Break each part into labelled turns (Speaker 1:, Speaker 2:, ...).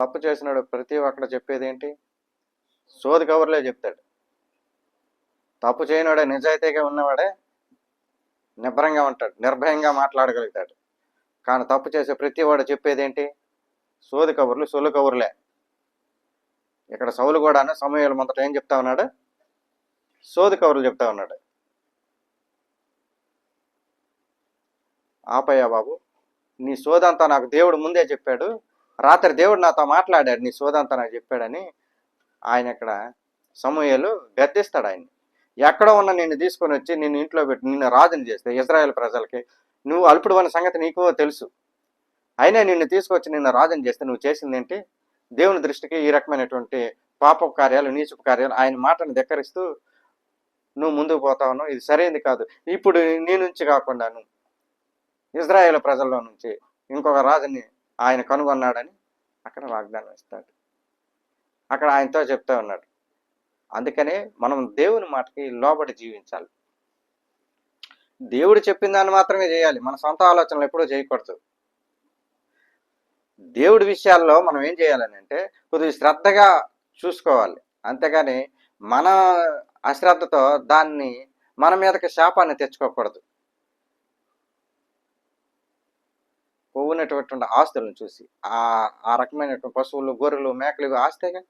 Speaker 1: తప్పు చేసినాడు ప్రతి ఒక్కడు చెప్పేదేంటి? సోది కబుర్లే చెప్తాడు. తప్పు చేయనివాడే, నిజాయితీగా ఉన్నవాడే నిబ్బరంగా ఉంటాడు, నిర్భయంగా మాట్లాడగలుగుతాడు. కానీ తప్పు చేసే ప్రతి వాడు చెప్పేదేంటి? సోది కబుర్లు, సొల్లు కబుర్లే. ఇక్కడ సౌలు కూడాను సమూయేలు ముందట ఏం చెప్తా ఉన్నాడు? సోది కబుర్లు చెప్తా ఉన్నాడు. ఆపయ్యా బాబు, నీ సోదంతా నాకు దేవుడు ముందే చెప్పాడు, రాత్రి దేవుడు నాతో మాట్లాడాడు, నీ సోదంతా నాకు చెప్పాడని ఆయన ఇక్కడ సమూయేలు గద్దిస్తాడు ఆయన్ని. ఎక్కడో ఉన్న నిన్ను తీసుకొని వచ్చి నిన్ను ఇంట్లో పెట్టి నిన్ను రాజుని చేస్తే ఇజ్రాయేల్ ప్రజలకి నువ్వు అల్పుడు అన్న సంగతి నీకు తెలుసు. అయినా నిన్ను తీసుకొచ్చి నిన్ను రాజుని చేస్తే నువ్వు చేసిందేంటి? దేవుని దృష్టికి ఈ రకమైనటువంటి పాపపు కార్యాలు, నీచపు కార్యాలు, ఆయన మాటను ధిక్కరిస్తూ నువ్వు ముందుకు పోతా ఉన్నావు. ఇది సరైనది కాదు. ఇప్పుడు నీ నుంచి కాకుండాను ఇజ్రాయేల్ ప్రజల్లో నుంచి ఇంకొక రాజుని ఆయన కనుగొన్నాడని అక్కడ వాగ్దానం ఇస్తాడు. అక్కడ ఆయనతో చెప్తా ఉన్నాడు. అందుకనే మనం దేవుని మాటకి లోబడి జీవించాలి. దేవుడు చెప్పిన దాన్ని మాత్రమే చేయాలి. మన సొంత ఆలోచనలు ఎప్పుడూ చేయకూడదు. దేవుడి విషయాల్లో మనం ఏం చేయాలని అంటే కొద్దిగా శ్రద్ధగా చూసుకోవాలి. అంతేగాని మన అశ్రద్ధతో దాన్ని మన మీదకి శాపాన్ని తెచ్చుకోకూడదు. పోవునటువంటి ఆస్తులను చూసి ఆ రకమైనటువంటి పశువులు, గొర్రెలు, మేకలు ఇవి ఆస్తేగా.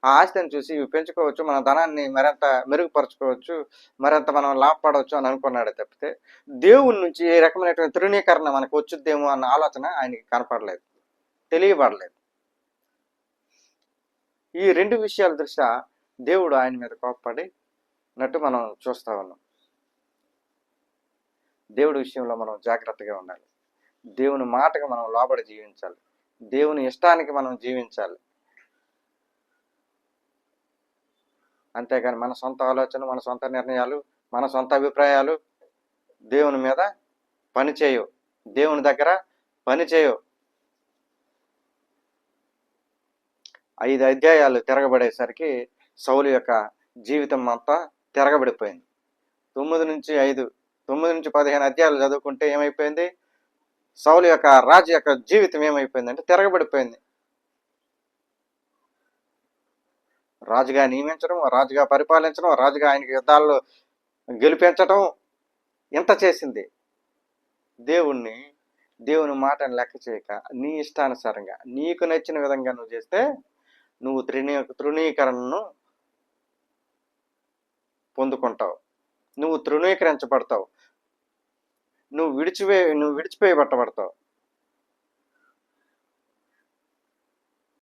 Speaker 1: ఆ ఆస్తిని చూసి ఇవి పెంచుకోవచ్చు, మన ధనాన్ని మరింత మెరుగుపరచుకోవచ్చు, మరింత మనం లాభపడవచ్చు అని అనుకున్నాడే తప్పితే దేవుడి నుంచి ఏ రకమైనటువంటి తృణీకరణ మనకు వచ్చుద్దేమో అన్న ఆలోచన ఆయనకి కనపడలేదు, తెలియబడలేదు. ఈ రెండు విషయాల దృష్ట్యా దేవుడు ఆయన మీద కోప్పడినట్టు మనం చూస్తా ఉన్నాం. దేవుడి విషయంలో మనం జాగ్రత్తగా ఉండాలి. దేవుని మాటకు మనం లోబడి జీవించాలి. దేవుని ఇష్టానికి మనం జీవించాలి. అంతేగాని మన సొంత ఆలోచన, మన సొంత నిర్ణయాలు, మన సొంత అభిప్రాయాలు దేవుని మీద పనిచేయవు, దేవుని దగ్గర పనిచేయవు. 5 అధ్యాయాలు తిరగబడేసరికి సౌలు యొక్క జీవితం అంతా తిరగబడిపోయింది. 9 నుంచి 15 అధ్యాయాలు చదువుకుంటే ఏమైపోయింది? సౌలు యొక్క రాజు యొక్క జీవితం ఏమైపోయింది అంటే తిరగబడిపోయింది. రాజుగా నియమించడం, రాజుగా పరిపాలించడం, రాజుగా ఆయనకి యుద్ధాల్లో గెలిపించడం, ఇంత చేసింది. దేవుని మాటను లెక్క చేయక నీ ఇష్టానుసారంగా నీకు నచ్చిన విధంగా నువ్వు చేస్తే నువ్వు తృణీకరణను పొందుకుంటావు, నువ్వు తృణీకరించబడతావు, నువ్వు విడిచిపోయబట్టబడతావు.